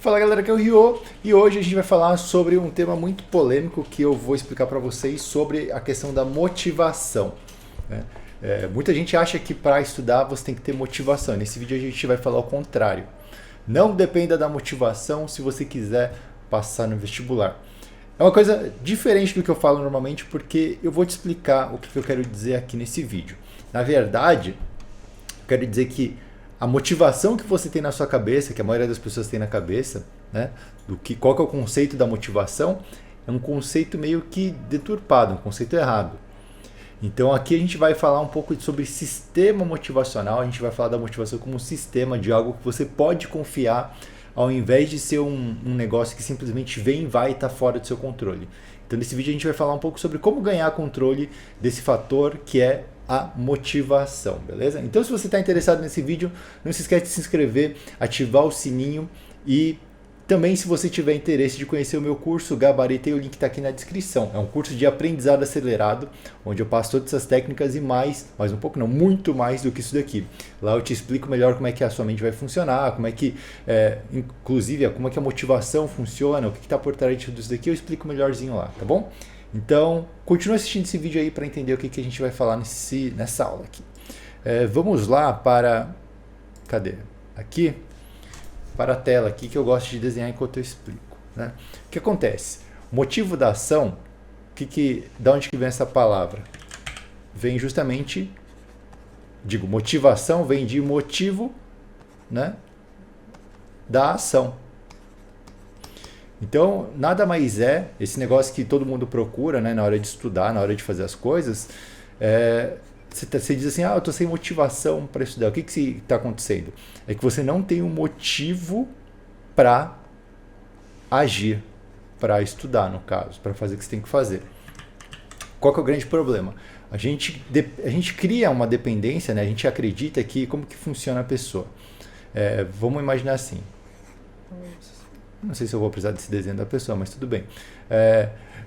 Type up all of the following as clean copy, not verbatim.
Fala galera, aqui é o Ryo e hoje a gente vai falar sobre um tema muito polêmico que eu vou explicar para vocês sobre a questão da motivação, né? Muita gente acha que para estudar você tem que ter motivação. Nesse vídeo a gente vai falar o contrário. Não dependa da motivação se você quiser passar no vestibular. É uma coisa diferente do que eu falo normalmente porque eu vou te explicar o que eu quero dizer aqui nesse vídeo. Na verdade, eu quero dizer que a motivação que você tem na sua cabeça, que a maioria das pessoas tem na cabeça, né, qual que é o conceito da motivação, é um conceito meio que deturpado, um conceito errado. Então aqui a gente vai falar um pouco sobre sistema motivacional, a gente vai falar da motivação como um sistema de algo que você pode confiar, ao invés de ser um negócio que simplesmente vem, vai e está fora do seu controle. Então nesse vídeo a gente vai falar um pouco sobre como ganhar controle desse fator que é a motivação, beleza? Então se você está interessado nesse vídeo, não se esquece de se inscrever, ativar o sininho e também se você tiver interesse de conhecer o meu curso Gabaritei, o link está aqui na descrição. É um curso de aprendizado acelerado, onde eu passo todas essas técnicas e mais um pouco não, muito mais do que isso daqui. Lá eu te explico melhor como é que a sua mente vai funcionar, como é que, inclusive, como é que a motivação funciona, o que está por trás disso daqui, eu explico melhorzinho lá, tá bom? Então, continua assistindo esse vídeo aí para entender o que a gente vai falar nessa aula aqui. Vamos lá para... Cadê? Aqui. Para a tela aqui que eu gosto de desenhar enquanto eu explico, né? O que acontece? O motivo da ação, da onde que vem essa palavra? Vem justamente, motivação vem de motivo, né, da ação. Então, nada mais é esse negócio que todo mundo procura, né, na hora de estudar, na hora de fazer as coisas. Você diz assim, eu estou sem motivação para estudar. O que está acontecendo? É que você não tem um motivo para agir, para estudar, no caso, para fazer o que você tem que fazer. Qual que é o grande problema? A gente cria uma dependência, né? A gente acredita que como que funciona a pessoa. Vamos imaginar assim. Não sei se eu vou precisar desse desenho da pessoa, mas tudo bem.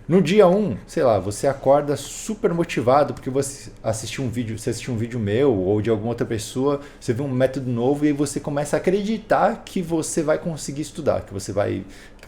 No dia 1, sei lá, você acorda super motivado porque você assistiu um vídeo meu ou de alguma outra pessoa, você vê um método novo e aí você começa a acreditar que você vai conseguir estudar, que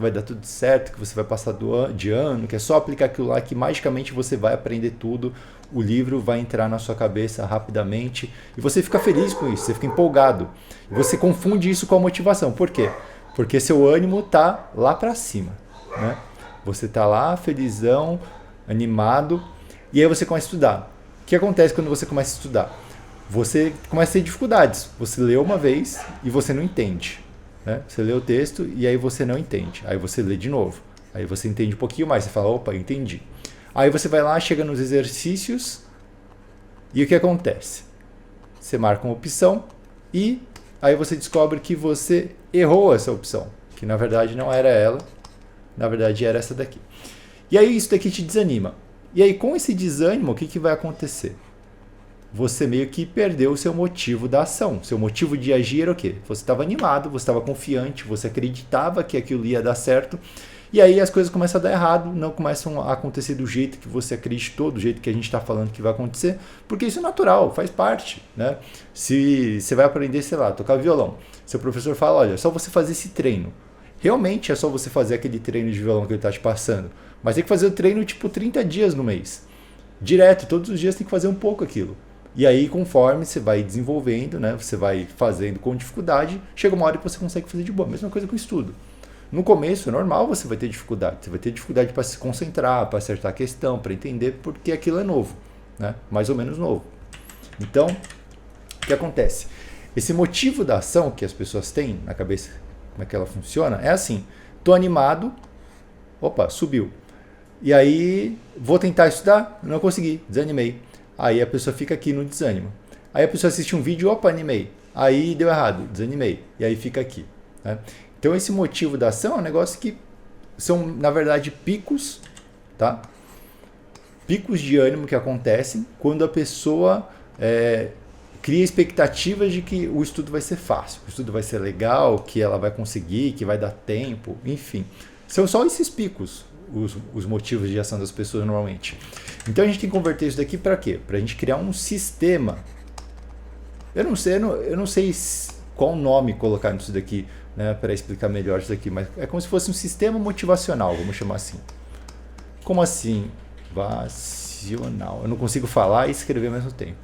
vai dar tudo certo, que você vai passar de ano, que é só aplicar aquilo lá que magicamente você vai aprender tudo, o livro vai entrar na sua cabeça rapidamente e você fica feliz com isso, você fica empolgado. E você confunde isso com a motivação. Por quê? Porque seu ânimo tá lá para cima, né? Você está lá, felizão, animado, e aí você começa a estudar. O que acontece quando você começa a estudar? Você começa a ter dificuldades. Você lê uma vez e você não entende, né? Você lê o texto e aí você não entende. Aí você lê de novo. Aí você entende um pouquinho mais. Você fala, opa, entendi. Aí você vai lá, chega nos exercícios e o que acontece? Você marca uma opção e aí você descobre que você errou essa opção, que na verdade não era ela. Na verdade era essa daqui. E aí isso daqui te desanima. E aí com esse desânimo, o que vai acontecer? Você meio que perdeu o seu motivo da ação. Seu motivo de agir era o quê? Você estava animado, você estava confiante, você acreditava que aquilo ia dar certo. E aí as coisas começam a dar errado, não começam a acontecer do jeito que você acreditou, do jeito que a gente está falando que vai acontecer. Porque isso é natural, faz parte, né? Se você vai aprender, sei lá, tocar violão. Seu professor fala, olha, é só você fazer esse treino. Realmente é só você fazer aquele treino de violão que ele está te passando. Mas tem que fazer o treino tipo 30 dias no mês. Direto, todos os dias tem que fazer um pouco aquilo. E aí conforme você vai desenvolvendo, né, você vai fazendo com dificuldade, chega uma hora que você consegue fazer de boa. Mesma coisa com o estudo. No começo, é normal você vai ter dificuldade. Você vai ter dificuldade para se concentrar, para acertar a questão, para entender, porque aquilo é novo, né? Mais ou menos novo. Então, o que acontece? Esse motivo da ação que as pessoas têm na cabeça, como é que ela funciona? É assim, tô animado, opa, subiu. E aí, vou tentar estudar, não consegui, desanimei. Aí a pessoa fica aqui no desânimo. Aí a pessoa assiste um vídeo, opa, animei. Aí deu errado, desanimei. E aí fica aqui, né? Então esse motivo da ação é um negócio que são, na verdade, picos, tá? Picos de ânimo que acontecem quando a pessoa cria expectativas de que o estudo vai ser fácil, o estudo vai ser legal, que ela vai conseguir, que vai dar tempo, enfim. São só esses picos os motivos de ação das pessoas normalmente. Então a gente tem que converter isso daqui para quê? Para a gente criar um sistema. Eu não sei qual nome colocar nisso daqui, né, para explicar melhor isso aqui, mas é como se fosse um sistema motivacional, vamos chamar assim. Como assim? Motivacional. Eu não consigo falar e escrever ao mesmo tempo.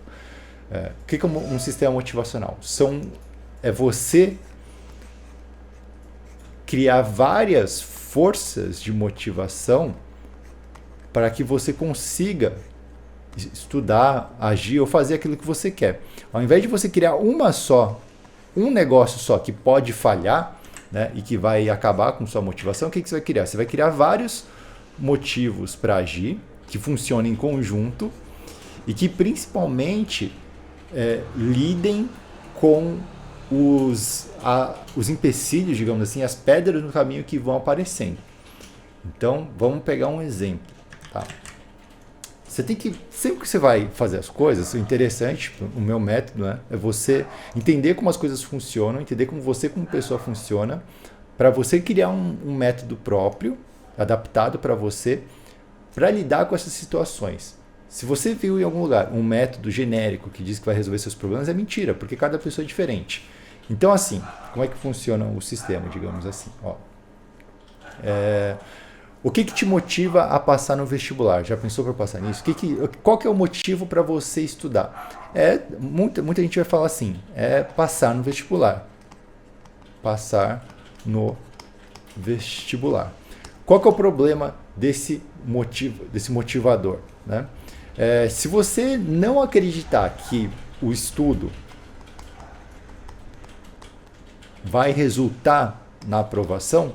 O que é um sistema motivacional? É você criar várias forças de motivação para que você consiga estudar, agir ou fazer aquilo que você quer. Ao invés de você criar um negócio só que pode falhar, né, e que vai acabar com sua motivação, o que você vai criar? Você vai criar vários motivos para agir, que funcionem em conjunto e que principalmente lidem com os empecilhos, digamos assim, as pedras no caminho que vão aparecendo. Então, vamos pegar um exemplo. Tá? Você tem que, sempre que você vai fazer as coisas, o interessante, o meu método, né, é você entender como as coisas funcionam, entender como você como pessoa funciona, para você criar um método próprio, adaptado para você, para lidar com essas situações. Se você viu em algum lugar um método genérico que diz que vai resolver seus problemas, é mentira, porque cada pessoa é diferente. Então, assim, como é que funciona o sistema, digamos assim? Ó, o que te motiva a passar no vestibular? Já pensou para passar nisso? Qual que é o motivo para você estudar? Muita gente vai falar assim, passar no vestibular. Passar no vestibular. Qual que é o problema desse motivador? Né? Se você não acreditar que o estudo vai resultar na aprovação,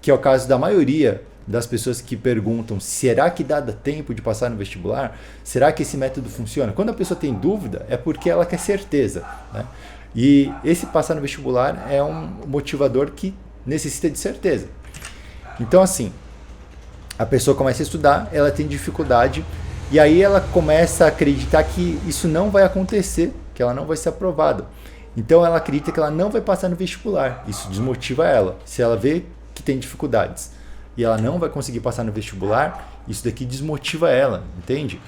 que é o caso da maioria das pessoas que perguntam, será que dá tempo de passar no vestibular? Será que esse método funciona? Quando a pessoa tem dúvida, é porque ela quer certeza. Né? E esse passar no vestibular é um motivador que necessita de certeza. Então, assim, a pessoa começa a estudar, ela tem dificuldade, e aí ela começa a acreditar que isso não vai acontecer, que ela não vai ser aprovada. Então ela acredita que ela não vai passar no vestibular. Isso desmotiva ela. Se ela vê que tem dificuldades e ela não vai conseguir passar no vestibular, isso daqui desmotiva ela, entende?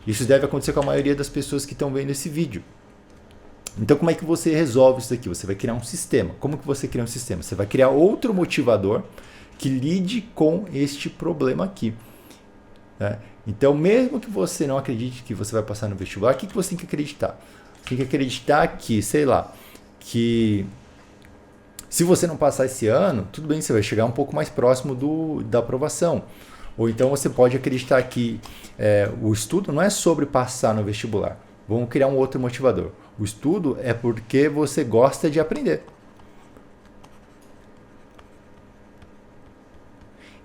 Isso deve acontecer com a maioria das pessoas que estão vendo esse vídeo. Então como é que você resolve isso daqui? Você vai criar um sistema. Como que você cria um sistema? Você vai criar outro motivador que lide com este problema aqui. Né? Então, mesmo que você não acredite que você vai passar no vestibular, o que você tem que acreditar? Você tem que acreditar que, sei lá, que se você não passar esse ano, tudo bem, você vai chegar um pouco mais próximo da aprovação. Ou então você pode acreditar que o estudo não é sobre passar no vestibular. Vamos criar um outro motivador. O estudo é porque você gosta de aprender.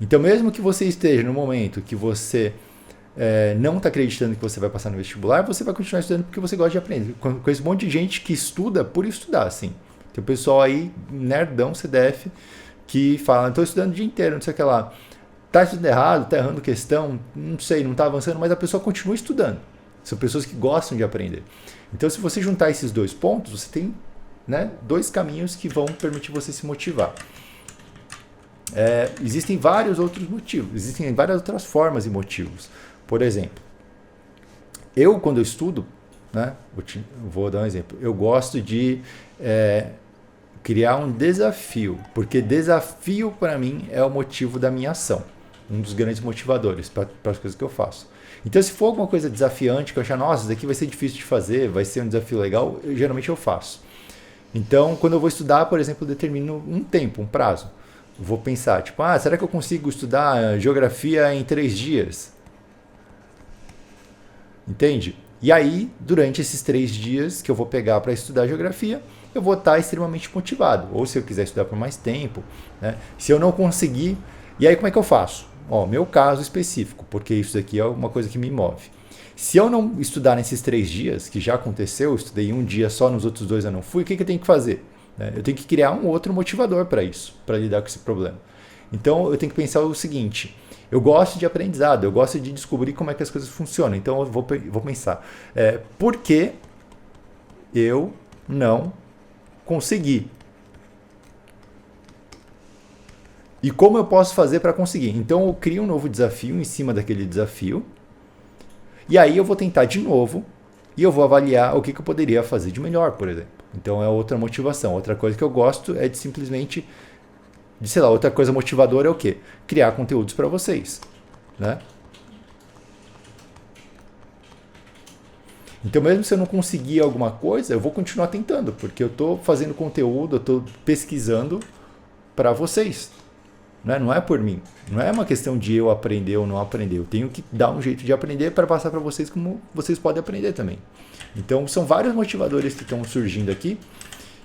Então, mesmo que você esteja no momento que você não está acreditando que você vai passar no vestibular, você vai continuar estudando porque você gosta de aprender. Conheço um monte de gente que estuda por estudar, assim. Tem o pessoal aí, nerdão, CDF, que fala, estou estudando o dia inteiro, não sei o que lá. Está estudando errado, está errando questão, não sei, não está avançando, mas a pessoa continua estudando. São pessoas que gostam de aprender. Então, se você juntar esses dois pontos, você tem, né, dois caminhos que vão permitir você se motivar. Existem vários outros motivos, existem várias outras formas e motivos. Por exemplo, quando eu estudo, né, vou dar um exemplo, eu gosto de criar um desafio, porque desafio para mim é o motivo da minha ação, um dos grandes motivadores para as coisas que eu faço. Então, se for alguma coisa desafiante, que eu achar, nossa, isso daqui vai ser difícil de fazer, vai ser um desafio legal, geralmente eu faço. Então, quando eu vou estudar, por exemplo, eu determino um tempo, um prazo. Vou pensar, tipo, será que eu consigo estudar geografia em 3 dias? Entende? E aí, durante esses 3 dias que eu vou pegar para estudar geografia, eu vou estar extremamente motivado. Ou se eu quiser estudar por mais tempo, né? Se eu não conseguir, e aí como é que eu faço? Meu caso específico, porque isso daqui é uma coisa que me move. Se eu não estudar nesses 3 dias, que já aconteceu, eu estudei um dia só, nos outros 2 eu não fui, o que eu tenho que fazer? Eu tenho que criar um outro motivador para isso, para lidar com esse problema. Então eu tenho que pensar o seguinte, eu gosto de aprendizado, eu gosto de descobrir como é que as coisas funcionam, então eu vou pensar, por que eu não consegui? E como eu posso fazer para conseguir? Então eu crio um novo desafio em cima daquele desafio, e aí eu vou tentar de novo, e eu vou avaliar o que eu poderia fazer de melhor, por exemplo. Então é outra motivação. Outra coisa que eu gosto é de simplesmente, sei lá, outra coisa motivadora é o quê? Criar conteúdos para vocês, né? Então, mesmo se eu não conseguir alguma coisa, eu vou continuar tentando, porque eu estou fazendo conteúdo, eu estou pesquisando para vocês. Né? Não é por mim. Não é uma questão de eu aprender ou não aprender. Eu tenho que dar um jeito de aprender para passar para vocês como vocês podem aprender também. Então, são vários motivadores que estão surgindo aqui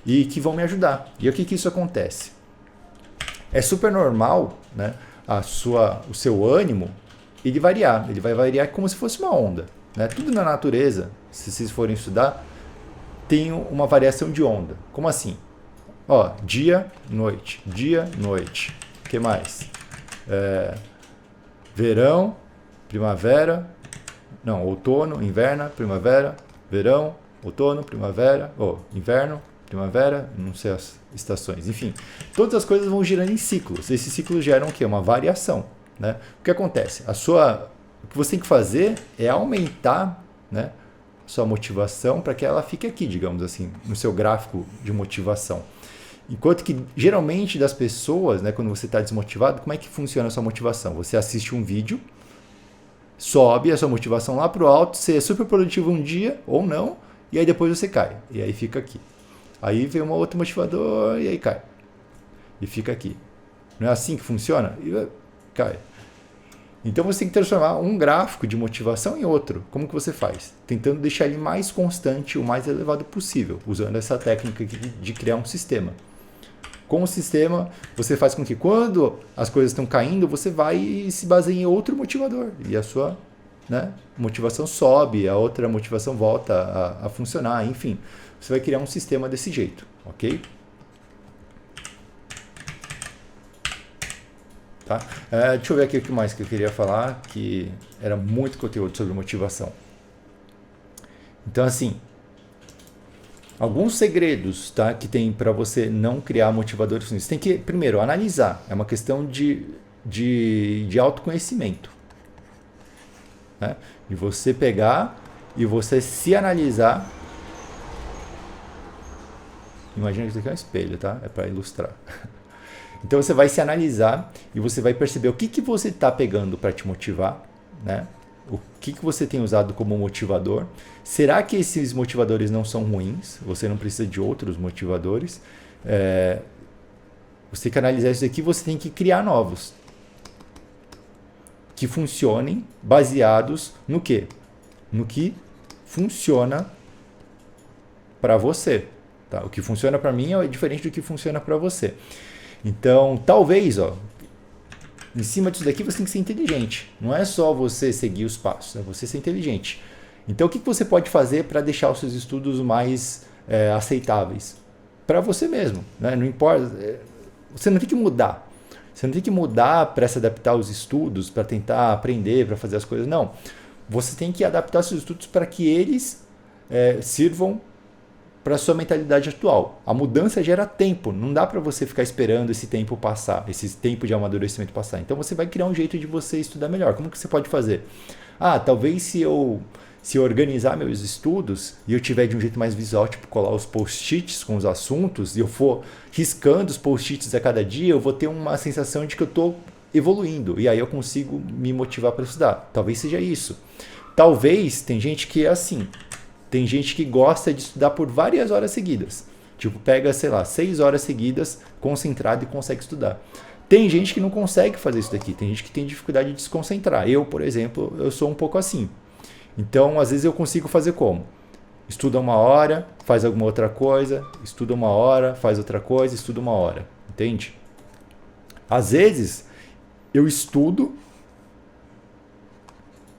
e que vão me ajudar. E o que isso acontece? É super normal, né, o seu ânimo ele variar. Ele vai variar como se fosse uma onda. Né? Tudo na natureza, se vocês forem estudar, tem uma variação de onda. Como assim? Ó, dia, noite. Dia, noite. O que mais? Verão, primavera, não, outono, inverno, primavera, verão, outono, primavera, inverno, primavera, não sei as estações. Enfim, todas as coisas vão girando em ciclos. Esses ciclos geram o quê? Uma variação. Né? O que acontece? O que você tem que fazer é aumentar, né, sua motivação para que ela fique aqui, digamos assim, no seu gráfico de motivação. Enquanto que, geralmente, das pessoas, né, quando você está desmotivado, como é que funciona a sua motivação? Você assiste um vídeo, sobe a sua motivação lá para o alto, você é super produtivo um dia, ou não, e aí depois você cai. E aí fica aqui. Aí vem uma outra motivador, e aí cai. E fica aqui. Não é assim que funciona? E cai. Então você tem que transformar um gráfico de motivação em outro. Como que você faz? Tentando deixar ele mais constante, o mais elevado possível, usando essa técnica de criar um sistema. Com o sistema, você faz com que quando as coisas estão caindo, você vai e se baseia em outro motivador. E a sua, né, motivação sobe, a outra motivação volta a funcionar, enfim. Você vai criar um sistema desse jeito, ok? Tá? Deixa eu ver aqui o que mais que eu queria falar, que era muito conteúdo sobre motivação. Então, assim, alguns segredos, tá, que tem para você não criar motivadores. Você tem que, primeiro, analisar. É uma questão de autoconhecimento. Né? De você pegar e você se analisar. Imagina que isso aqui é um espelho, tá? É para ilustrar. Então você vai se analisar e você vai perceber o que você está pegando para te motivar, né? O que você tem usado como motivador. Será que esses motivadores não são ruins? Você não precisa de outros motivadores. Você tem que analisar isso aqui e você tem que criar novos. Que funcionem baseados no quê? No que funciona para você. Tá? O que funciona para mim é diferente do que funciona para você. Então, talvez, em cima disso daqui você tem que ser inteligente. Não é só você seguir os passos, é você ser inteligente. Então, o que você pode fazer para deixar os seus estudos mais aceitáveis? Para você mesmo. Né? Não importa. Você não tem que mudar. Você não tem que mudar para se adaptar aos estudos, para tentar aprender, para fazer as coisas. Não. Você tem que adaptar seus estudos para que eles sirvam para a sua mentalidade atual. A mudança gera tempo, não dá para você ficar esperando esse tempo passar, esse tempo de amadurecimento passar. Então você vai criar um jeito de você estudar melhor. Como que você pode fazer? Talvez se eu organizar meus estudos e eu tiver de um jeito mais visual, tipo colar os post-its com os assuntos, e eu for riscando os post-its a cada dia, eu vou ter uma sensação de que eu estou evoluindo, e aí eu consigo me motivar para estudar. Talvez seja isso. Talvez, tem gente que é assim. Tem gente que gosta de estudar por várias horas seguidas. Tipo, pega, 6 horas seguidas, concentrado e consegue estudar. Tem gente que não consegue fazer isso daqui. Tem gente que tem dificuldade de se concentrar. Eu, por exemplo, eu sou um pouco assim. Então, às vezes eu consigo fazer como? Estuda 1 hora, faz alguma outra coisa, estuda 1 hora, faz outra coisa, estuda 1 hora. Entende? Às vezes, eu estudo,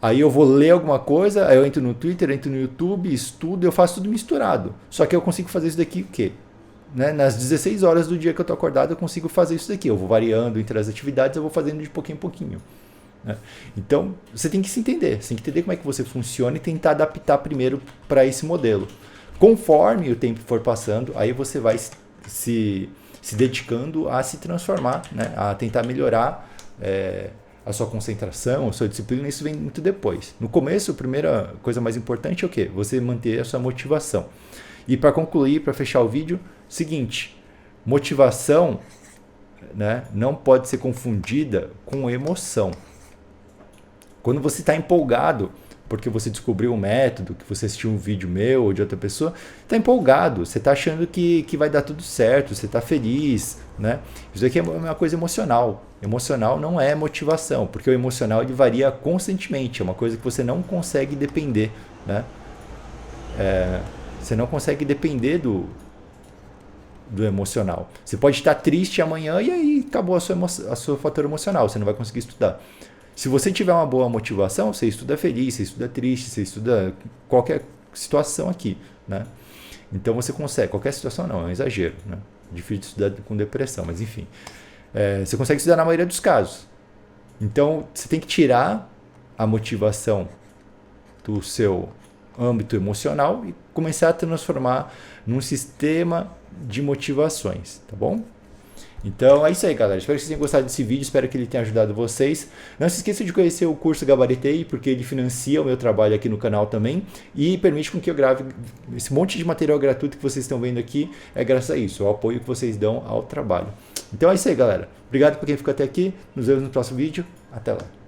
aí eu vou ler alguma coisa, aí eu entro no Twitter, entro no YouTube, estudo, eu faço tudo misturado. Só que eu consigo fazer isso daqui o quê? Né? Nas 16 horas do dia que eu estou acordado, eu consigo fazer isso daqui. Eu vou variando entre as atividades, eu vou fazendo de pouquinho em pouquinho. Né? Então, você tem que se entender. Você tem que entender como é que você funciona e tentar adaptar primeiro para esse modelo. Conforme o tempo for passando, aí você vai se dedicando a se transformar, né? A tentar melhorar a sua concentração, a sua disciplina. Isso vem muito depois. No começo, a primeira coisa mais importante é o quê? Você manter a sua motivação. E para concluir, para fechar o vídeo, seguinte, motivação, né, não pode ser confundida com emoção. Quando você está empolgado, porque você descobriu um método, que você assistiu um vídeo meu ou de outra pessoa, está empolgado, você está achando que vai dar tudo certo, você está feliz, né? Isso aqui é uma coisa emocional. Emocional não é motivação, porque o emocional ele varia constantemente, é uma coisa que você não consegue depender, né? Você não consegue depender do emocional. Você pode estar triste amanhã e aí acabou a sua fator emocional, você não vai conseguir estudar. Se você tiver uma boa motivação, você estuda feliz, você estuda triste, você estuda qualquer situação aqui, né? Então você consegue, qualquer situação não, é um exagero, né? Difícil de estudar com depressão, mas enfim. Você consegue estudar na maioria dos casos. Então você tem que tirar a motivação do seu âmbito emocional e começar a transformar num sistema de motivações, tá bom? Então é isso aí, galera. Espero que vocês tenham gostado desse vídeo, espero que ele tenha ajudado vocês. Não se esqueça de conhecer o curso Gabaritei, porque ele financia o meu trabalho aqui no canal também e permite com que eu grave esse monte de material gratuito que vocês estão vendo aqui, é graças a isso, ao apoio que vocês dão ao trabalho. Então é isso aí, galera. Obrigado por quem ficou até aqui, nos vemos no próximo vídeo, até lá.